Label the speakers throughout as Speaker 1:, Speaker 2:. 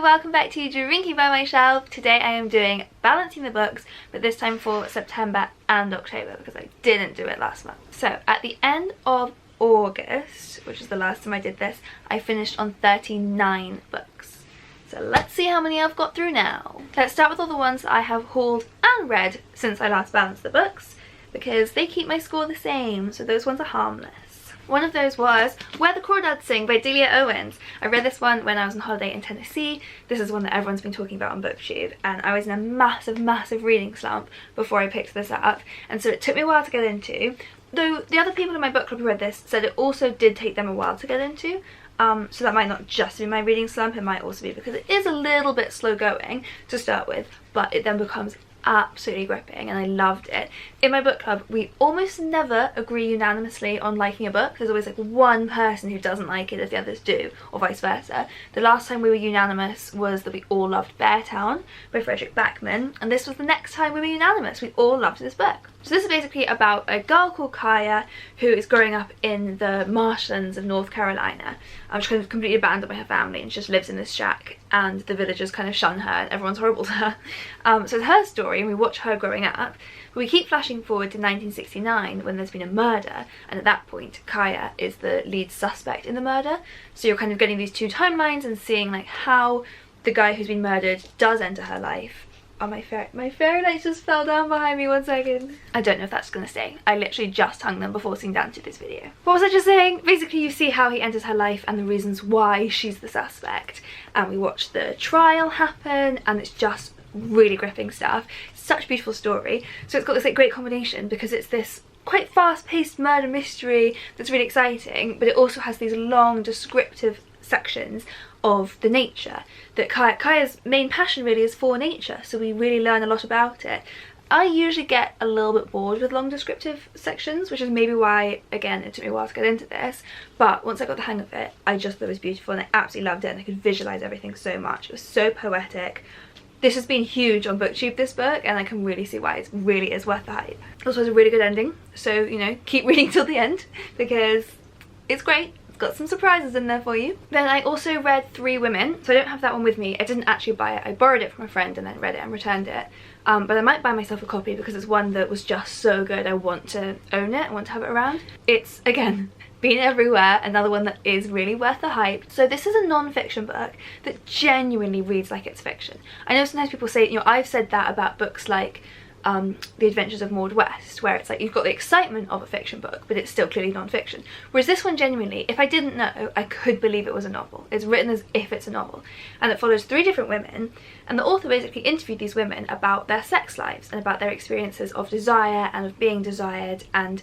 Speaker 1: welcome back to Drinking by My Shelf. Today I am doing Balancing the Books, but this time for September and October because I didn't do it last month. So at the end of August, which is the last time I did this, I finished on 39 books. So let's see how many I've got through now. Let's start with all the ones that I have hauled and read since I last balanced the books, because they keep my score the same, so those ones are harmless. One of those was Where the Crawdads Sing by Delia Owens. I read this one when I was on holiday in Tennessee. This is one that everyone's been talking about on BookTube, and I was in a massive reading slump before I picked this up, and so it took me a while to get into. Though the other people in my book club who read this said it also did take them a while to get into, so that might not just be my reading slump, it might also be because it is a little bit slow going to start with, but it then becomes absolutely gripping and I loved it. In my book club we almost never agree unanimously on liking a book. There's always like one person who doesn't like it if the others do, or vice versa. The last time we were unanimous was that we all loved Beartown by Frederick Backman, and this was the next time we were unanimous. We all loved this book. So this is basically about a girl called Kaya who is growing up in the marshlands of North Carolina. She's kind of completely abandoned by her family and she just lives in this shack, and the villagers kind of shun her and everyone's horrible to her. So it's her story and we watch her growing up. But we keep flashing forward to 1969 when there's been a murder, and at that point Kaya is the lead suspect in the murder. So you're kind of getting these two timelines and seeing like how the guy who's been murdered does enter her life. Oh, my fairy lights just fell down behind me, 1 second. I don't know if that's gonna stay. I literally just hung them before sitting down to this video. What was I just saying? Basically you see how he enters her life and the reasons why she's the suspect, and we watch the trial happen, and it's just really gripping stuff. Such a beautiful story. So it's got this like great combination because it's this quite fast-paced murder mystery that's really exciting, but it also has these long descriptive sections of the nature that Kaya's main passion really is for nature, so we really learn a lot about it. I usually get a little bit bored with long descriptive sections, which is maybe why, again, it took me a while to get into this, but once I got the hang of it, I just thought it was beautiful and I absolutely loved it, and I could visualise everything so much. It was so poetic. This has been huge on BookTube, this book, and I can really see why it really is worth the hype. It also has a really good ending, so, you know, keep reading till the end because it's great. Got some surprises in there for you. Then I also read Three Women, so I don't have that one with me. I didn't actually buy it. I borrowed it from a friend and then read it and returned it. But I might buy myself a copy because it's one that was just so good. I want to own it. I want to have it around. It's, again, been everywhere. Another one that is really worth the hype. So this is a non-fiction book that genuinely reads like it's fiction. I know sometimes people say, you know, I've said that about books like The Adventures of Maud West, where it's like you've got the excitement of a fiction book but it's still clearly non-fiction, whereas this one genuinely, if I didn't know, I could believe it was a novel. It's written as if it's a novel, and it follows 3 different women, and the author basically interviewed these women about their sex lives and about their experiences of desire and of being desired, and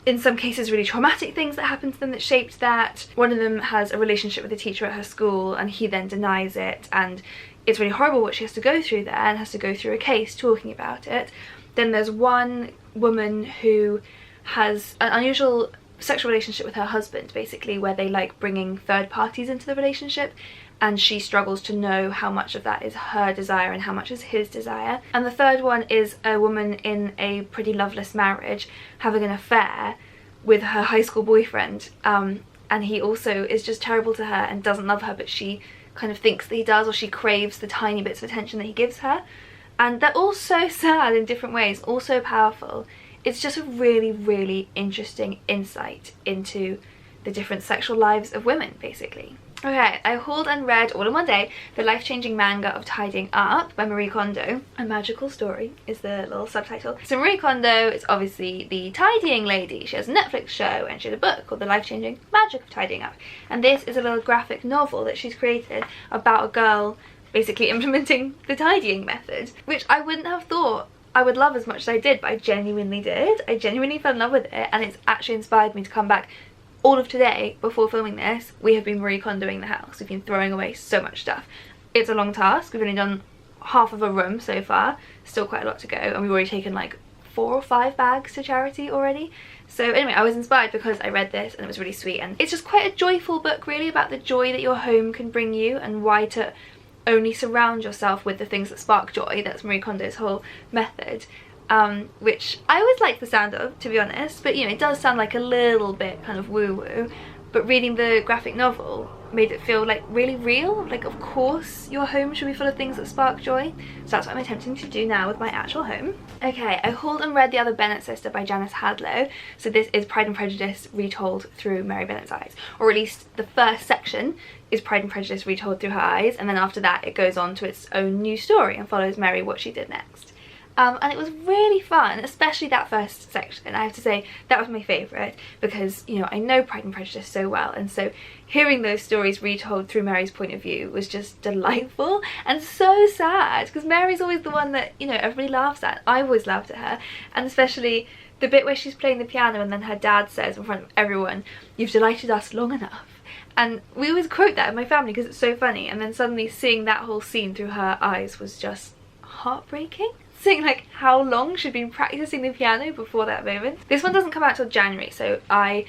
Speaker 1: in some cases really traumatic things that happened to them that shaped that. One of them has a relationship with a teacher at her school and he then denies it, and it's really horrible what she has to go through there and has to go through a case talking about it. Then there's one woman who has an unusual sexual relationship with her husband, basically, where they like bringing third parties into the relationship, and she struggles to know how much of that is her desire and how much is his desire. And the third one is a woman in a pretty loveless marriage having an affair with her high school boyfriend, and he also is just terrible to her and doesn't love her, but she kind of thinks that he does, or she craves the tiny bits of attention that he gives her. And they're all so sad in different ways, all so powerful. It's just a really interesting insight into the different sexual lives of women, basically. Okay, I hauled and read all in one day the life-changing manga of Tidying Up by Marie Kondo. A magical story is the little subtitle. So Marie Kondo is obviously the tidying lady. She has a Netflix show and she has a book called The Life-Changing Magic of Tidying Up. And this is a little graphic novel that she's created about a girl basically implementing the tidying method, which I wouldn't have thought I would love as much as I did, but I genuinely did. I genuinely fell in love with it, and it's actually inspired me to come back. All of today, before filming this, we have been Marie Kondoing the house. We've been throwing away so much stuff. It's a long task. We've only done half of a room so far. Still quite a lot to go, and we've already taken like 4 or 5 bags to charity already. So anyway, I was inspired because I read this and it was really sweet, and it's just quite a joyful book really about the joy that your home can bring you and why to only surround yourself with the things that spark joy. That's Marie Kondo's whole method. Which I always like the sound of, to be honest, but you know, it does sound like a little bit kind of woo-woo, but reading the graphic novel made it feel like really real. Like, of course your home should be full of things that spark joy, so that's what I'm attempting to do now with my actual home. Okay, I hauled and read The Other Bennet Sister by Janice Hadlow. So this is Pride and Prejudice retold through Mary Bennet's eyes, or at least the first section is Pride and Prejudice retold through her eyes, and then after that it goes on to its own new story and follows Mary what she did next. And it was really fun, especially that first section. I have to say that was my favourite because, you know, I know Pride and Prejudice so well, and so hearing those stories retold through Mary's point of view was just delightful and so sad, because Mary's always the one that, you know, everybody laughs at. I always laughed at her, and especially the bit where she's playing the piano and then her dad says in front of everyone, "You've delighted us long enough." And we always quote that in my family because it's so funny, and then suddenly seeing that whole scene through her eyes was just heartbreaking. Seeing like how long she'd been practicing the piano before that moment. This one doesn't come out till January, so I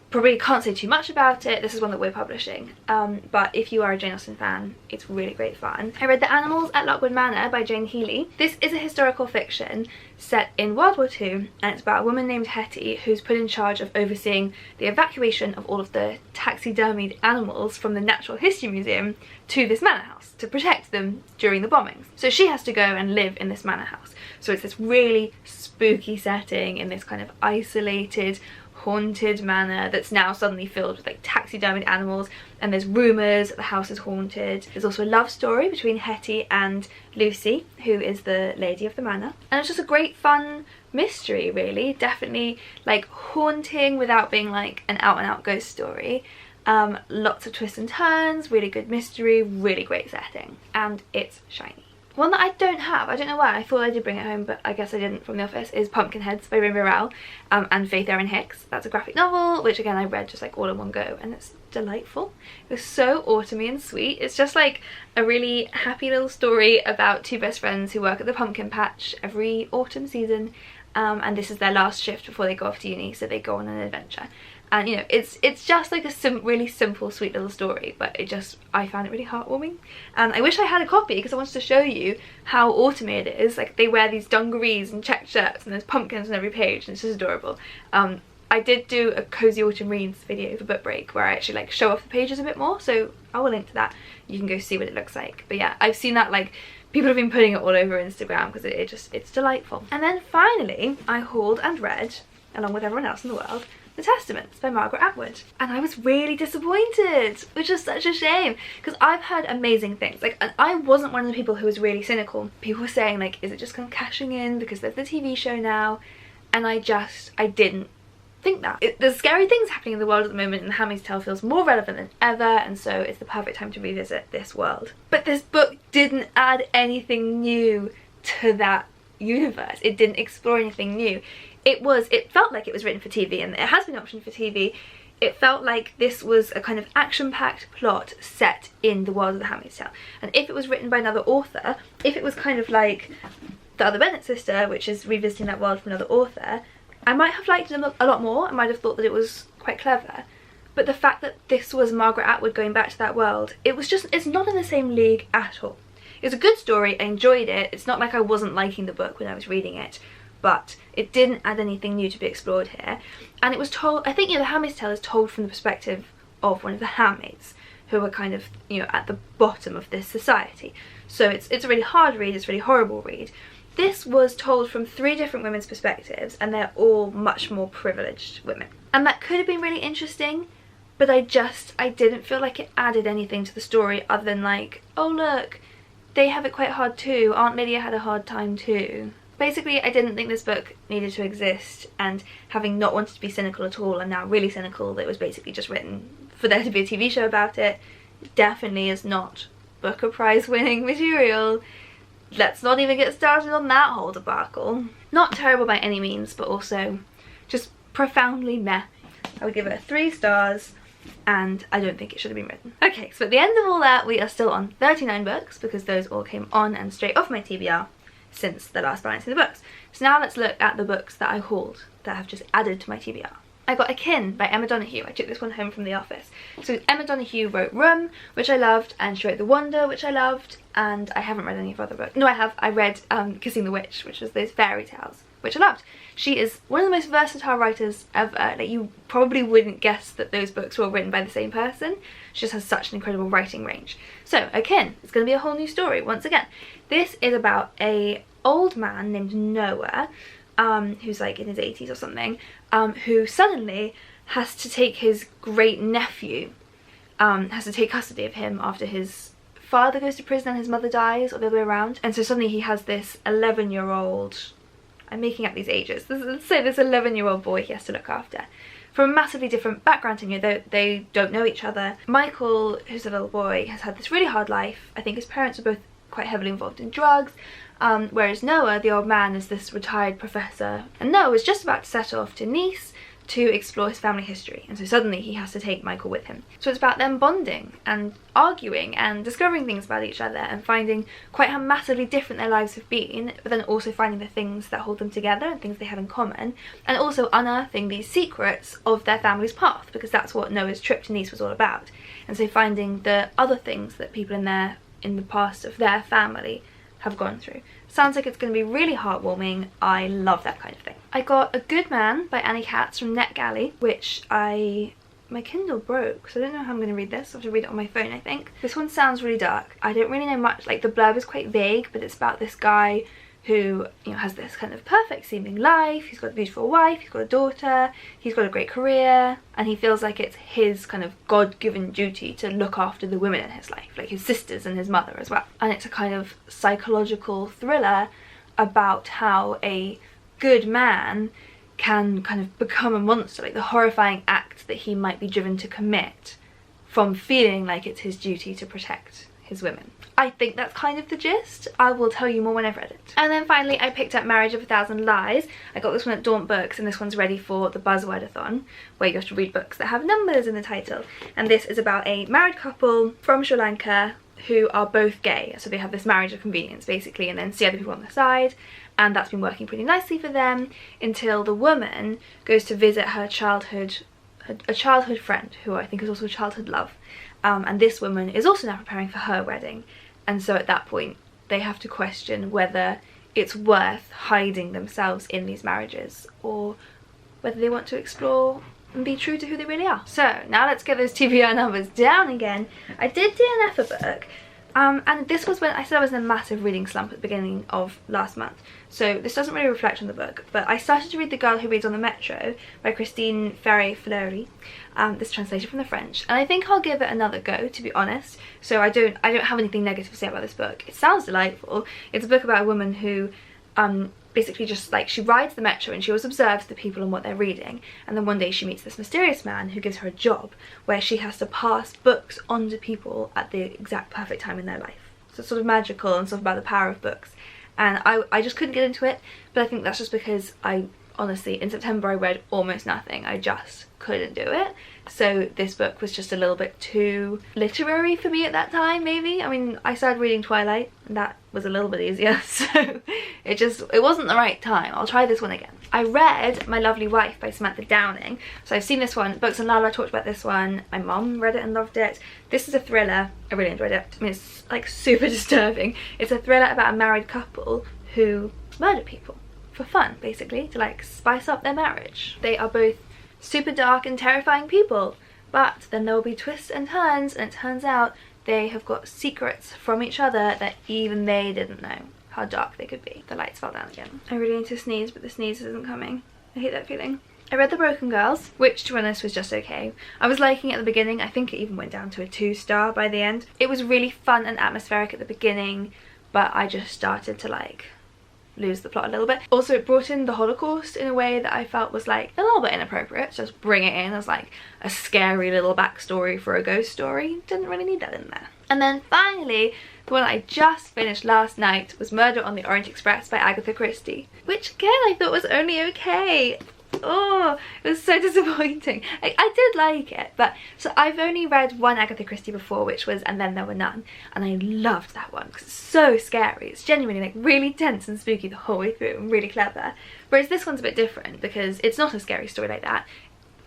Speaker 1: probably can't say too much about it. This is one that we're publishing, but if you are a Jane Austen fan, it's really great fun. I read The Animals at Lockwood Manor by Jane Healey. This is a historical fiction set in World War II, and it's about a woman named Hetty who's put in charge of overseeing the evacuation of all of the taxidermied animals from the Natural History Museum to this manor house to protect them during the bombings. So she has to go and live in this manor house. So it's this really spooky setting in this kind of isolated, haunted manor that's now suddenly filled with like taxidermied animals, and there's rumours that the house is haunted. There's also a love story between Hetty and Lucy, who is the lady of the manor, and it's just a great fun mystery, really. Definitely like haunting without being like an out and out ghost story. Lots of twists and turns, really good mystery, really great setting, and it's shiny. One that I don't have, I don't know why, I thought I did bring it home but I guess I didn't from the office, is Pumpkinheads by Rainbow Rowell and Faith Erin Hicks. That's a graphic novel which again I read just like all in one go, and it's delightful. It was so autumny and sweet. It's just like a really happy little story about two best friends who work at the pumpkin patch every autumn season, and this is their last shift before they go off to uni, so they go on an adventure. And you know, it's just like a really simple, sweet little story, but I found it really heartwarming. And I wish I had a copy because I wanted to show you how autumny it is. Like, they wear these dungarees and checked shirts and there's pumpkins on every page, and it's just adorable. I did do a cozy autumn reads video for book break where I actually like show off the pages a bit more, so I will link to that. You can go see what it looks like. But yeah, I've seen that like people have been putting it all over Instagram because it's delightful. And then finally, I hauled and read, along with everyone else in the world, The Testaments by Margaret Atwood, and I was really disappointed, which is such a shame because I've heard amazing things. Like, and I wasn't one of the people who was really cynical. People were saying like, is it just kind of cashing in because there's the TV show now? And I didn't think that. There's scary things happening in the world at the moment, and The Handmaid's Tale feels more relevant than ever, and so it's the perfect time to revisit this world. But this book didn't add anything new to that universe. It didn't explore anything new. It felt like it was written for TV, and it has been optioned for TV. It felt like this was a kind of action-packed plot set in the world of The Handmaid's Tale. And if it was written by another author, if it was kind of like The Other Bennet Sister, which is revisiting that world from another author, I might have liked it a lot more. I might have thought that it was quite clever. But the fact that this was Margaret Atwood going back to that world, it's not in the same league at all. It was a good story, I enjoyed it. It's not like I wasn't liking the book when I was reading it, but it didn't add anything new to be explored here. And it was told, I think, you know, The Handmaid's Tale is told from the perspective of one of the handmaids who are kind of, you know, at the bottom of this society. So it's a really hard read, it's a really horrible read. This was told from 3 different women's perspectives, and they're all much more privileged women. And that could have been really interesting, but I didn't feel like it added anything to the story other than like, oh look, they have it quite hard too, Aunt Lydia had a hard time too. Basically, I didn't think this book needed to exist, and having not wanted to be cynical at all, I'm now really cynical that it was basically just written for there to be a TV show about it. Definitely is not Booker Prize winning material. Let's not even get started on that whole debacle. Not terrible by any means, but also just profoundly meh. I would give it 3 stars, and I don't think it should have been written. Okay, so at the end of all that, we are still on 39 books because those all came on and straight off my TBR since the last balancing the books. So now let's look at the books that I hauled that have just added to my TBR. I got Akin by Emma Donoghue. I took this one home from the office. So Emma Donoghue wrote Room, which I loved, and she wrote The Wonder, which I loved, and I haven't read any of her other books. No, I have. I read Kissing the Witch, which was those fairy tales. which I loved. She is one of the most versatile writers ever. Like, you probably wouldn't guess that those books were written by the same person. She just has such an incredible writing range. So, Akin, it's going to be a whole new story once again. This is about a old man named Noah, who's like in his 80s or something, who suddenly has to take his great nephew, has to take custody of him after his father goes to prison and his mother dies, or the other way around. And so suddenly he has this 11-year-old, I'm making up these ages, let's say this 11-year-old boy he has to look after, from a massively different background to him. They don't know each other. Michael, who's a little boy, has had this really hard life. I think his parents were both quite heavily involved in drugs, whereas Noah, the old man, is this retired professor. And Noah was just about to set off to Nice to explore his family history, and so suddenly he has to take Michael with him. So it's about them bonding and arguing and discovering things about each other and finding quite how massively different their lives have been, but then also finding the things that hold them together and things they have in common, and also unearthing these secrets of their family's path, because that's what Noah's trip to Nice was all about. And so finding the other things that people in the past of their family have gone through. Sounds like it's going to be really heartwarming. I love that kind of thing. I got A Good Man by Annie Katz from NetGalley, which my Kindle broke, so I don't know how I'm going to read this. I have to read it on my phone, I think. This one sounds really dark. I don't really know much, like the blurb is quite vague, but it's about this guy who, you know, has this kind of perfect seeming life. He's got a beautiful wife, he's got a daughter, he's got a great career, and he feels like it's his kind of God-given duty to look after the women in his life, like his sisters and his mother as well. And it's a kind of psychological thriller about how a good man can kind of become a monster, like the horrifying act that he might be driven to commit from feeling like it's his duty to protect his women. I think that's kind of the gist. I will tell you more when I've read it. And then finally I picked up Marriage of a Thousand Lies. I got this one at Daunt Books, and this one's ready for the Buzzwordathon, where you have to read books that have numbers in the title. And this is about a married couple from Sri Lanka who are both gay. So they have this marriage of convenience basically, and then see other people on the side. And that's been working pretty nicely for them until the woman goes to visit her childhood friend, who I think is also a childhood love. And this woman is also now preparing for her wedding. And so at that point they have to question whether it's worth hiding themselves in these marriages, or whether they want to explore and be true to who they really are. So now let's get those TBR numbers down again. I did DNF a book, and this was when I said I was in a massive reading slump at the beginning of last month. So this doesn't really reflect on the book, but I started to read The Girl Who Reads on the Metro by Christine Ferré-Fleury. This translation from the French, and I think I'll give it another go, to be honest. So I don't have anything negative to say about this book. It sounds delightful. It's a book about a woman who basically just, like, she rides the metro and she always observes the people and what they're reading, and then one day she meets this mysterious man who gives her a job where she has to pass books on to people at the exact perfect time in their life. So it's sort of magical and stuff about the power of books, and I just couldn't get into it. But I think that's just because honestly, in September I read almost nothing. I just couldn't do it. So this book was just a little bit too literary for me at that time, maybe. I mean, I started reading Twilight and that was a little bit easier, so it wasn't the right time. I'll try this one again. I read My Lovely Wife by Samantha Downing. So I've seen this one. Books and Lala talked about this one. My mum read it and loved it. This is a thriller. I really enjoyed it. I mean, it's like super disturbing. It's a thriller about a married couple who murder people for fun, basically, to like spice up their marriage. They are both super dark and terrifying people, but then there will be twists and turns, and it turns out they have got secrets from each other that even they didn't know how dark they could be. The lights fell down again. I really need to sneeze, but the sneeze isn't coming. I hate that feeling. I read The Broken Girls, which to be honest was just okay. I was liking it at the beginning. I think it even went down to a 2-star by the end. It was really fun and atmospheric at the beginning, but I just started to like lose the plot a little bit. Also, it brought in the Holocaust in a way that I felt was like a little bit inappropriate. Just bring it in as like a scary little backstory for a ghost story. Didn't really need that in there. And then finally, the one I just finished last night was Murder on the Orient Express by Agatha Christie, which again I thought was only okay. Oh, it was so disappointing. I did like it, but so I've only read one Agatha Christie before, which was And Then There Were None, and I loved that one because it's so scary. It's genuinely like really tense and spooky the whole way through and really clever. Whereas this one's a bit different because it's not a scary story like that.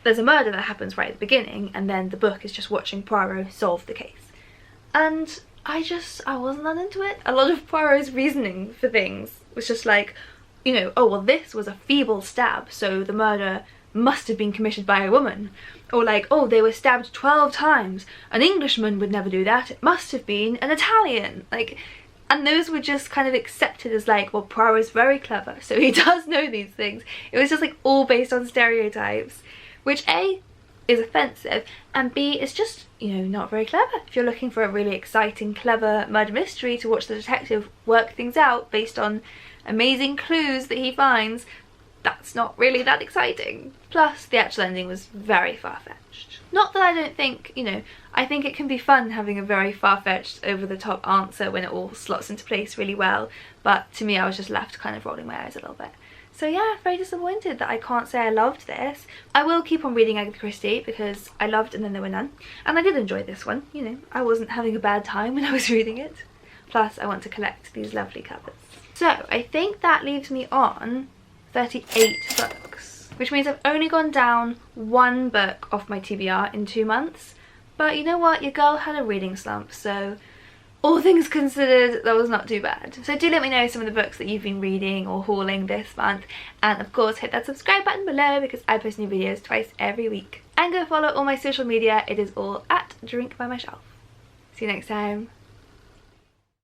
Speaker 1: There's a murder that happens right at the beginning, and then the book is just watching Poirot solve the case. And I wasn't that into it. A lot of Poirot's reasoning for things was just like, you know, oh well, this was a feeble stab, so the murder must have been committed by a woman. Or like, oh, they were stabbed 12 times, an Englishman would never do that, it must have been an Italian. Like, and those were just kind of accepted as like, well, Poirot's very clever, so he does know these things. It was just like all based on stereotypes, which A, is offensive, and B, is just, you know, not very clever. If you're looking for a really exciting, clever murder mystery to watch the detective work things out based on amazing clues that he finds, that's not really that exciting. Plus, the actual ending was very far-fetched. Not that I don't think, you know, I think it can be fun having a very far-fetched, over-the-top answer when it all slots into place really well, but to me I was just left kind of rolling my eyes a little bit. So yeah, very disappointed that I can't say I loved this. I will keep on reading Agatha Christie because I loved And Then There Were None, and I did enjoy this one, you know, I wasn't having a bad time when I was reading it. Plus, I want to collect these lovely covers. So, I think that leaves me on 38 books, which means I've only gone down one book off my TBR in 2 months, but you know what, your girl had a reading slump, so all things considered, that was not too bad. So do let me know some of the books that you've been reading or hauling this month, and of course hit that subscribe button below because I post new videos twice every week. And go follow all my social media, it is all at Drink by My Shelf. See you next time.